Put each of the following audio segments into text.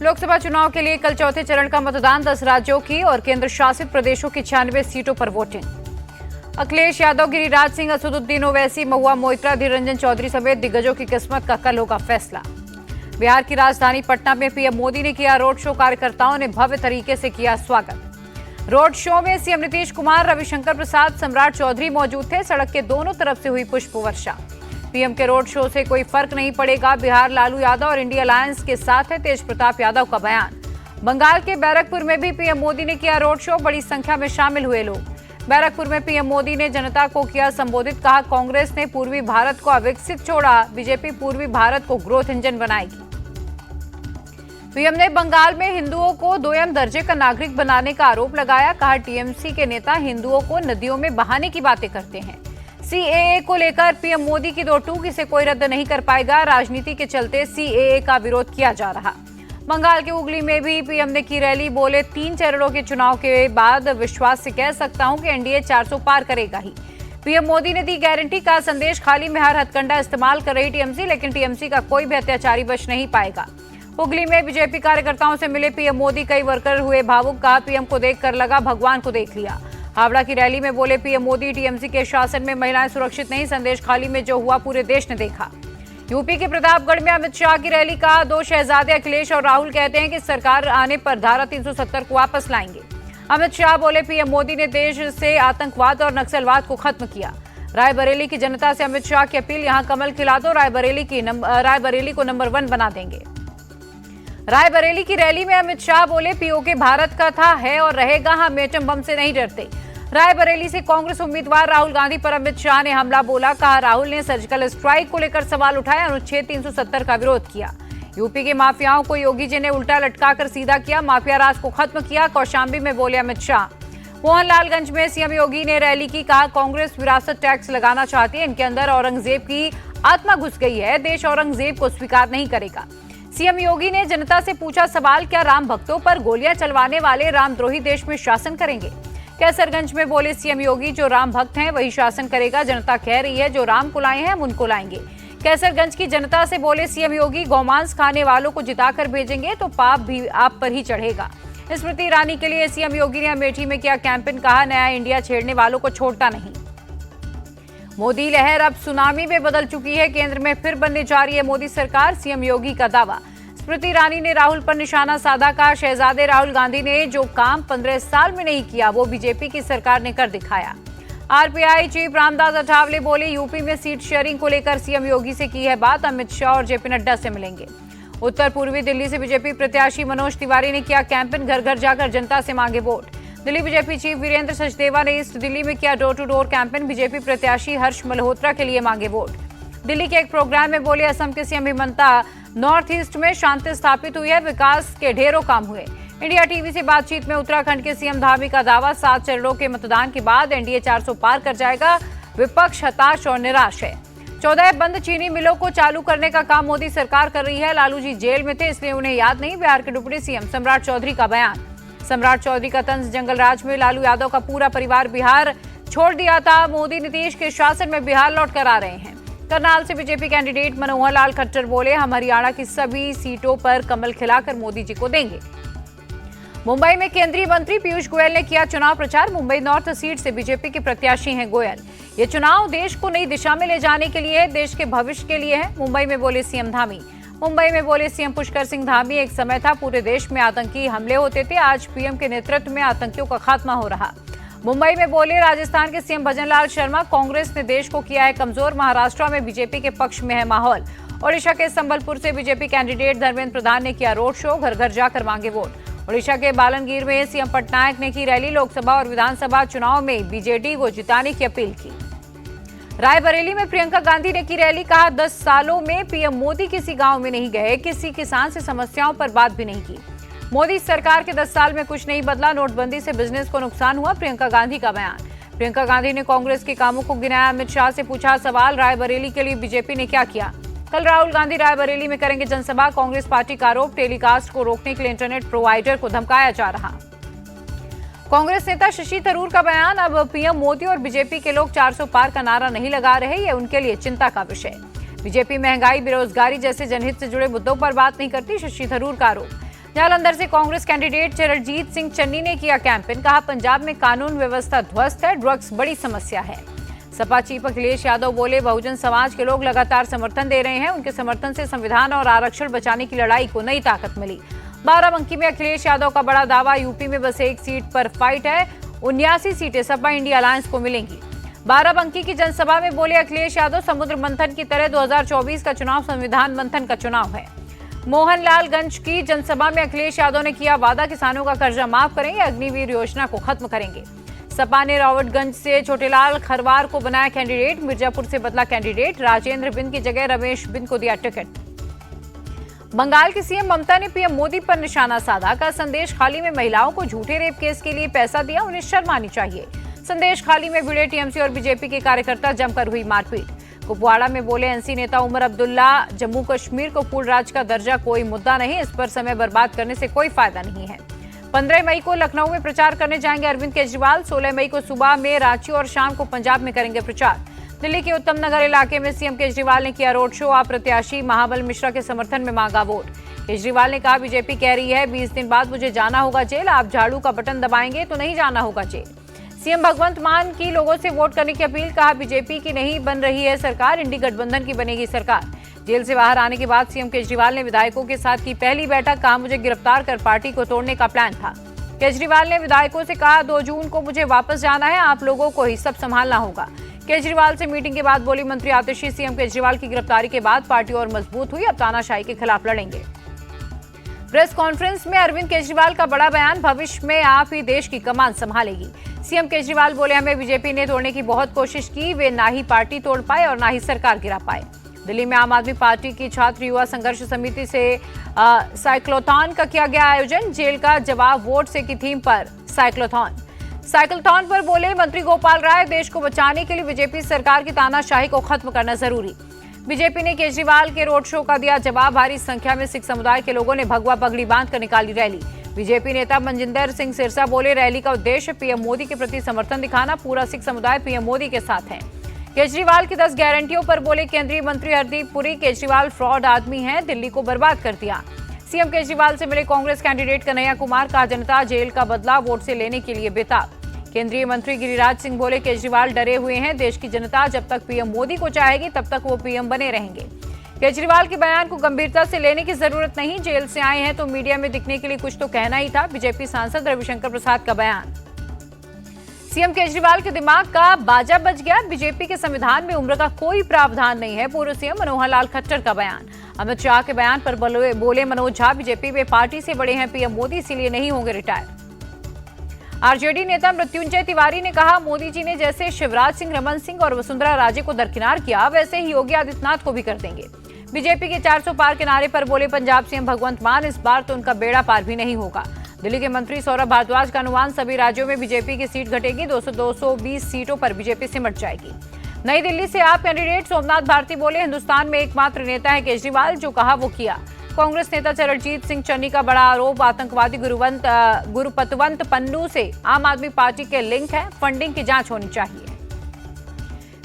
लोकसभा चुनाव के लिए कल चौथे चरण का मतदान 10 राज्यों की और केंद्र शासित प्रदेशों की 96 सीटों पर वोटिंग। अखिलेश यादव, गिरिराज सिंह, असदुद्दीन ओवैसी, महुआ मोइत्रा, धीर रंजन चौधरी समेत दिग्गजों की किस्मत का कल होगा फैसला। बिहार की राजधानी पटना में पीएम मोदी ने किया रोड शो, कार्यकर्ताओं ने भव्य तरीके से किया स्वागत। रोड शो में सीएम नीतीश कुमार, रविशंकर प्रसाद, सम्राट चौधरी मौजूद थे। सड़क के दोनों तरफ से हुई पुष्प वर्षा। पीएम के रोड शो से कोई फर्क नहीं पड़ेगा, बिहार लालू यादव और इंडिया अलायंस के साथ है तेज प्रताप यादव का बयान। बंगाल के बैरकपुर में भी पीएम मोदी ने किया रोड शो, बड़ी संख्या में शामिल हुए लोग। बैरकपुर में पीएम मोदी ने जनता को किया संबोधित, कहा कांग्रेस ने पूर्वी भारत को अविकसित छोड़ा, बीजेपी पूर्वी भारत को ग्रोथ इंजन बनाएगी। पीएम ने बंगाल में हिंदुओं को दोयम दर्जे का नागरिक बनाने का आरोप लगाया, कहा टीएमसी के नेता हिंदुओं को नदियों में बहाने की बातें करते हैं। सीएए को लेकर पीएम मोदी की दो टूक, इसे कोई रद्द नहीं कर पाएगा, राजनीति के चलते सीएए का विरोध किया जा रहा। बंगाल के हुगली में भी पीएम ने की रैली, बोले 3 चरणों के चुनाव के बाद विश्वास से कह सकता हूं कि एनडीए 400 पार करेगा ही। पीएम मोदी ने दी गारंटी, का संदेश खाली में हर हथकंडा इस्तेमाल कर रही टीएमसी, लेकिन टीएमसी का कोई भी अत्याचारी बच नहीं पाएगा। हुगली में बीजेपी कार्यकर्ताओं से मिले पीएम मोदी, कई वर्कर हुए भावुक, कहा पीएम को देखकर लगा भगवान को देख लिया। हावड़ा की रैली में बोले पीएम मोदी, टीएमसी के शासन में महिलाएं सुरक्षित नहीं, संदेश खाली में जो हुआ पूरे देश ने देखा। यूपी के प्रतापगढ़ में अमित शाह की रैली, का 2 शहजादे अखिलेश और राहुल कहते हैं कि सरकार आने पर धारा 370 को वापस लाएंगे। अमित शाह बोले पीएम मोदी ने देश से आतंकवाद और नक्सलवाद को खत्म किया। रायबरेली की जनता से अमित शाह की अपील, यहां कमल खिला दो, रायबरेली को नंबर 1 बना देंगे। रायबरेली की रैली में अमित शाह बोले पीओके भारत का था, है और रहेगा, हम एटम बम से नहीं डरते। रायबरेली से कांग्रेस उम्मीदवार राहुल गांधी पर अमित शाह ने हमला बोला, कहा राहुल ने सर्जिकल स्ट्राइक को लेकर सवाल उठाया, अनुच्छेद 370 का विरोध किया। यूपी के माफियाओं को योगी जी ने उल्टा लटकाकर सीधा किया, माफिया राज को खत्म किया, कौशाम्बी में बोले अमित शाह। मोहनलालगंज में सीएम योगी ने रैली की, कहा कांग्रेस विरासत टैक्स लगाना चाहती है, इनके अंदर औरंगजेब की आत्मा घुस गई है, देश औरंगजेब को स्वीकार नहीं करेगा। सीएम योगी ने जनता से पूछा सवाल, क्या राम भक्तों पर गोलियां चलवाने वाले रामद्रोही देश में शासन करेंगे? कैसरगंज में बोले सीएम योगी, जो राम भक्त हैं वही शासन करेगा, जनता कह रही है जो राम को लाए हैं हम उनको लाएंगे। कैसरगंज की जनता से बोले सीएम योगी, गौमांस खाने वालों को जिताकर भेजेंगे तो पाप भी आप पर ही चढ़ेगा। स्मृति ईरानी के लिए सीएम योगी ने अमेठी में किया कैंपेन, कहा नया इंडिया छेड़ने वालों को छोड़ता नहीं। मोदी लहर अब सुनामी में बदल चुकी है, केंद्र में फिर बनने जा रही है मोदी सरकार, सीएम योगी का दावा। स्मृति ईरानी ने राहुल पर निशाना साधा, का शहजादे राहुल गांधी ने जो काम 15 साल में नहीं किया वो बीजेपी की सरकार ने कर दिखाया। आरपीआई चीफ रामदास अठावले बोले यूपी में सीट शेयरिंग को लेकर सीएम योगी से की है बात, अमित शाह और जेपी नड्डा से मिलेंगे। उत्तर पूर्वी दिल्ली से बीजेपी प्रत्याशी मनोज तिवारी ने किया कैंपेन, घर घर जाकर जनता से मांगे वोट। दिल्ली बीजेपी चीफ वीरेंद्र सचदेवा ने ईस्ट दिल्ली में किया door to door campaign, BJP प्रत्याशी हर्ष मल्होत्रा के लिए मांगे वोट। दिल्ली के एक प्रोग्राम में बोले असम के सीएम हिमंता, नॉर्थ ईस्ट में शांति स्थापित हुई है, विकास के ढेरों काम हुए। इंडिया टीवी से बातचीत में उत्तराखंड के सीएम धामी का दावा, 7 चरणों के मतदान के बाद एनडीए 400 पार कर जाएगा, विपक्ष हताश और निराश है। 14 बंद चीनी मिलों को चालू करने का काम मोदी सरकार कर रही है, लालू जी जेल में थे इसलिए उन्हें याद नहीं, बिहार के डिप्टी सीएम सम्राट चौधरी का बयान। सम्राट चौधरी का तंज, जंगल राज में लालू यादव का पूरा परिवार बिहार छोड़ दिया था, मोदी नीतीश के शासन में बिहार लौट कर आ रहे हैं। करनाल से बीजेपी कैंडिडेट मनोहर लाल खट्टर बोले हम हरियाणा की सभी सीटों पर कमल खिलाकर मोदी जी को देंगे। मुंबई में केंद्रीय मंत्री पीयूष गोयल ने किया चुनाव प्रचार, मुंबई नॉर्थ सीट से बीजेपी के प्रत्याशी हैं गोयल। ये चुनाव देश को नई दिशा में ले जाने के लिए है, देश के भविष्य के लिए है। मुंबई में बोले सीएम धामी। मुंबई में बोले सीएम पुष्कर सिंह धामी, एक समय था पूरे देश में आतंकी हमले होते थे, आज पीएम के नेतृत्व में आतंकियों का खात्मा हो रहा। मुंबई में बोले राजस्थान के सीएम भजनलाल शर्मा, कांग्रेस ने देश को किया है कमजोर, महाराष्ट्र में बीजेपी के पक्ष में है माहौल। ओडिशा के संबलपुर से बीजेपी कैंडिडेट धर्मेंद्र प्रधान ने किया रोड शो, घर घर जाकर मांगे वोट। ओडिशा के बालनगीर में सीएम पटनायक ने की रैली, लोकसभा और विधानसभा चुनाव में बीजेडी को जिताने की अपील की। रायबरेली में प्रियंका गांधी ने की रैली, कहा 10 सालों में पीएम मोदी किसी गांव में नहीं गए, किसी किसान से समस्याओं पर बात भी नहीं की। मोदी सरकार के 10 साल में कुछ नहीं बदला, नोटबंदी से बिजनेस को नुकसान हुआ, प्रियंका गांधी का बयान। प्रियंका गांधी ने कांग्रेस के कामों को गिनाया, अमित शाह से पूछा सवाल, रायबरेली के लिए बीजेपी ने क्या किया। कल राहुल गांधी रायबरेली में करेंगे जनसभा, कांग्रेस पार्टी का आरोप, टेलीकास्ट को रोकने के लिए इंटरनेट प्रोवाइडर को धमकाया जा रहा। कांग्रेस नेता शशि थरूर का बयान, अब पीएम मोदी और बीजेपी के लोग 400 पार का नारा नहीं लगा रहे, ये उनके लिए चिंता का विषय। बीजेपी महंगाई, बेरोजगारी जैसे जनहित से जुड़े मुद्दों पर बात नहीं करती, शशि थरूर का आरोप। जालंधर से कांग्रेस कैंडिडेट चरणजीत सिंह चन्नी ने किया कैंपेन। कहा, पंजाब में कानून व्यवस्था ध्वस्त है, ड्रग्स बड़ी समस्या है। सपा चीफ अखिलेश यादव बोले, बहुजन समाज के लोग लगातार समर्थन दे रहे हैं। उनके समर्थन से संविधान और आरक्षण बचाने की लड़ाई को नई ताकत मिली। बाराबंकी में अखिलेश यादव का बड़ा दावा, यूपी में बस एक सीट पर फाइट है। 79 सीटें सपा इंडिया अलायंस को मिलेंगी। बाराबंकी की जनसभा में बोले अखिलेश यादव, समुद्र मंथन की तरह 2024 का चुनाव संविधान मंथन का चुनाव है। मोहनलालगंज की जनसभा में अखिलेश यादव ने किया वादा, किसानों का कर्जा माफ करेंगे, अग्निवीर योजना को खत्म करेंगे। सपा ने रावटगंज से छोटेलाल खरवार को बनाया कैंडिडेट। मिर्जापुर से बदला कैंडिडेट। राजेंद्र बिंद की जगह रमेश बिंद को दिया टिकट। बंगाल की सीएम ममता ने पीएम मोदी पर निशाना साधा। का संदेश खाली में महिलाओं को झूठे रेप केस के लिए पैसा दिया, उन्हें शर्म आनी चाहिए। संदेश खाली में भिड़े टीएमसी और बीजेपी के कार्यकर्ता, जमकर हुई मारपीट। कुपवाड़ा में बोले एनसी नेता उमर अब्दुल्ला, जम्मू कश्मीर को पूर्ण राज्य का दर्जा कोई मुद्दा नहीं, इस पर समय बर्बाद करने से कोई फायदा नहीं है। 15 मई को लखनऊ में प्रचार करने जाएंगे अरविंद केजरीवाल। 16 मई को सुबह में रांची और शाम को पंजाब में करेंगे प्रचार। दिल्ली के उत्तम नगर इलाके में सीएम केजरीवाल ने किया रोड शो। आप प्रत्याशी महाबल मिश्रा के समर्थन में मांगा वोट। केजरीवाल ने कहा, बीजेपी कह रही है 20 दिन बाद मुझे जाना होगा जेल, आप झाड़ू का बटन दबाएंगे तो नहीं जाना होगा जेल। सीएम भगवंत मान की लोगों से वोट करने की अपील। कहा, बीजेपी की नहीं बन रही है सरकार, इंडी गठबंधन की बनेगी सरकार। जेल से बाहर आने के बाद सीएम केजरीवाल ने विधायकों के साथ की पहली बैठक। कहा, मुझे गिरफ्तार कर पार्टी को तोड़ने का प्लान था। केजरीवाल ने विधायकों से कहा, 2 जून को मुझे वापस जाना है, आप लोगों को ही सब संभालना होगा। केजरीवाल से मीटिंग के बाद बोली मंत्री आतिशी, सीएम केजरीवाल की गिरफ्तारी के बाद पार्टी और मजबूत हुई, अब तानाशाही के खिलाफ लड़ेंगे। प्रेस कॉन्फ्रेंस में अरविंद केजरीवाल का बड़ा बयान, भविष्य में आप ही देश की कमान संभालेगी। सीएम केजरीवाल बोले, हमें बीजेपी ने तोड़ने की बहुत कोशिश की, वे ना ही पार्टी तोड़ पाए और ना ही सरकार गिरा पाए। दिल्ली में आम आदमी पार्टी की छात्र युवा संघर्ष समिति से साइक्लोथॉन का किया गया आयोजन। जेल का जवाब वोट से की थीम पर साइक्लोथॉन पर बोले मंत्री गोपाल राय, देश को बचाने के लिए बीजेपी सरकार की तानाशाही को खत्म करना जरूरी। बीजेपी ने केजरीवाल के रोड शो का दिया जवाब। भारी संख्या में सिख समुदाय के लोगों ने भगवा पगड़ी बांधकर निकाली रैली। बीजेपी नेता मनजिंदर सिंह सिरसा बोले, रैली का उद्देश्य पीएम मोदी के प्रति समर्थन दिखाना, पूरा सिख समुदाय पीएम मोदी के साथ है। केजरीवाल की 10 गारंटियों पर बोले केंद्रीय मंत्री हरदीप पुरी, केजरीवाल फ्रॉड आदमी है, दिल्ली को बर्बाद कर दिया। सीएम केजरीवाल से मिले कांग्रेस कैंडिडेट कन्हैया कुमार। कहा, जनता जेल का बदला वोट से लेने के लिए बेताब। केंद्रीय मंत्री गिरिराज सिंह बोले, केजरीवाल डरे हुए हैं, देश की जनता जब तक पीएम मोदी को चाहेगी तब तक वो पीएम बने रहेंगे। केजरीवाल के बयान को गंभीरता से लेने की जरूरत नहीं, जेल से आए हैं तो मीडिया में दिखने के लिए कुछ तो कहना ही था। बीजेपी सांसद रविशंकर प्रसाद का बयान। सीएम केजरीवाल के दिमाग का बाजा बज गया, बीजेपी के संविधान में उम्र का कोई प्रावधान नहीं है। पूर्व सीएम मनोहर लाल खट्टर का बयान। अमित शाह के बयान पर बोले मनोज झा, बीजेपी में पार्टी से बड़े हैं पीएम मोदी, इसीलिए नहीं होंगे रिटायर। आरजेडी नेता मृत्युंजय तिवारी ने कहा, मोदी जी ने जैसे शिवराज सिंह, रमन सिंह और वसुंधरा राजे को दरकिनार किया, वैसे ही योगी आदित्यनाथ को भी कर देंगे। बीजेपी के 400 पार के नारे पर बोले पंजाब सीएम भगवंत मान, इस बार तो उनका बेड़ा पार भी नहीं होगा। दिल्ली के मंत्री सौरभ भारद्वाज का अनुमान, सभी राज्यों में बीजेपी की सीट घटेगी, 220 सीटों पर बीजेपी सिमट जाएगी। नई दिल्ली से आप कैंडिडेट सोमनाथ भारती बोले, हिंदुस्तान में एकमात्र नेता है केजरीवाल, जो कहा वो किया। कांग्रेस नेता चरणजीत सिंह चन्नी का बड़ा आरोप, आतंकवादी गुरुपतवंत पन्नू से आम आदमी पार्टी के लिंक है, फंडिंग की जांच होनी चाहिए।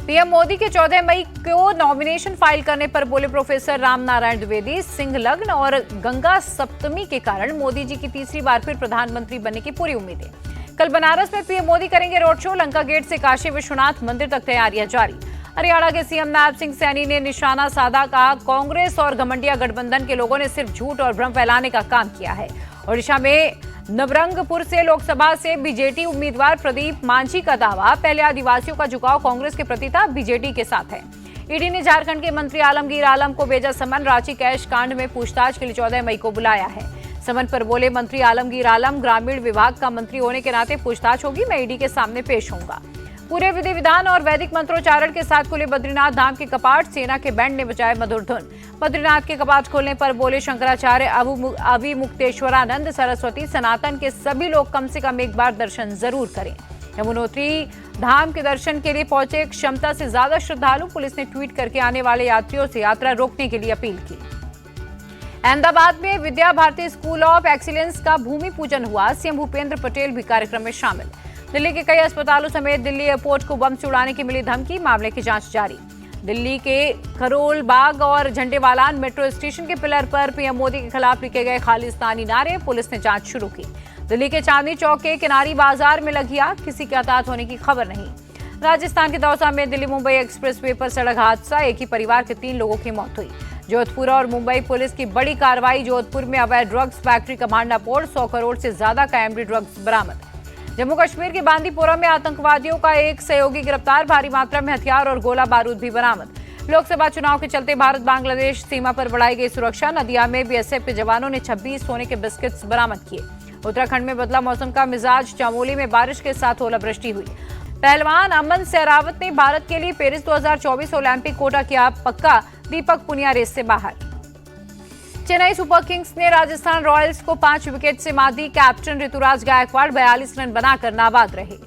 पीएम मोदी के 14 मई को नॉमिनेशन फाइल करने पर बोले प्रोफेसर राम नारायण द्विवेदी, सिंह लग्न और गंगा सप्तमी के कारण मोदी जी की तीसरी बार फिर प्रधानमंत्री बनने की पूरी उम्मीद है। कल बनारस में पीएम मोदी करेंगे रोड शो, लंका गेट से काशी विश्वनाथ मंदिर तक तैयारियां जारी। हरियाणा के सीएम नायब सिंह सैनी ने निशाना साधा, कहा कांग्रेस और घमंडिया गठबंधन के लोगों ने सिर्फ झूठ और भ्रम फैलाने का काम किया है। ओडिशा में नवरंगपुर से लोकसभा से बीजेडी उम्मीदवार प्रदीप मांझी का दावा, पहले आदिवासियों का झुकाव कांग्रेस के प्रति था, बीजेडी के साथ है। ईडी ने झारखंड के मंत्री आलमगीर आलम को भेजा समन, रांची कैश कांड में पूछताछ के लिए 14 मई को बुलाया है। समन पर बोले मंत्री आलमगीर आलम, ग्रामीण विभाग का मंत्री होने के नाते पूछताछ होगी, मैं ईडी के सामने पेश होऊंगा। पूरे विधि विधान और वैदिक मंत्रोच्चारण के साथ खुले बद्रीनाथ धाम के कपाट, सेना के बैंड ने बजाए मधुर धुन। बद्रीनाथ के कपाट खोलने पर बोले शंकराचार्य, अविमुक्तेश्वरानंद सरस्वती, सनातन के सभी लोग कम से कम एक बार दर्शन जरूर करें। यमुनोत्री धाम के दर्शन के लिए पहुंचे क्षमता से ज्यादा श्रद्धालु, पुलिस ने ट्वीट करके आने वाले यात्रियों से यात्रा रोकने के लिए अपील की। अहमदाबाद में Vidya Bharati school of excellence का भूमि पूजन हुआ, सीएम भूपेंद्र पटेल भी कार्यक्रम में शामिल। दिल्ली के कई अस्पतालों समेत दिल्ली एयरपोर्ट को बम से उड़ाने की मिली धमकी, मामले की जांच जारी। दिल्ली के करोल बाग और झंडेवालान मेट्रो स्टेशन के पिलर पर पीएम मोदी के खिलाफ लिखे गए खालिस्तानी नारे, पुलिस ने जांच शुरू की। दिल्ली के चांदनी चौक के किनारी बाजार में लगी आग, किसी के हताहत होने की खबर नहीं। राजस्थान के दौसा में दिल्ली मुंबई एक्सप्रेसवे पर सड़क हादसा, एक ही परिवार के 3 लोगों की मौत हुई। जोधपुर और मुंबई पुलिस की बड़ी कार्रवाई, जोधपुर में अवैध ड्रग्स फैक्ट्री का भांडाफोड़, 100 करोड़ से ज्यादा का एमडी ड्रग्स बरामद। जम्मू कश्मीर के बांदीपोरा में आतंकवादियों का एक सहयोगी गिरफ्तार, भारी मात्रा में हथियार और गोला बारूद भी बरामद। लोकसभा चुनाव के चलते भारत बांग्लादेश सीमा पर बढ़ाई गई सुरक्षा, नदिया में बीएसएफ के जवानों ने 26 सोने के बिस्किट्स बरामद किए। उत्तराखंड में बदला मौसम का मिजाज, चमोली में बारिश के साथ ओलावृष्टि हुई। पहलवान अमन सहरावत ने भारत के लिए पेरिस 2024 ओलंपिक कोटा किया पक्का, दीपक पुनिया रेस से बाहर। चेन्नई सुपर किंग्स ने राजस्थान रॉयल्स को 5 विकेट से मात दी, कैप्टन ऋतुराज गायकवाड़ 42 रन बनाकर नाबाद रहे।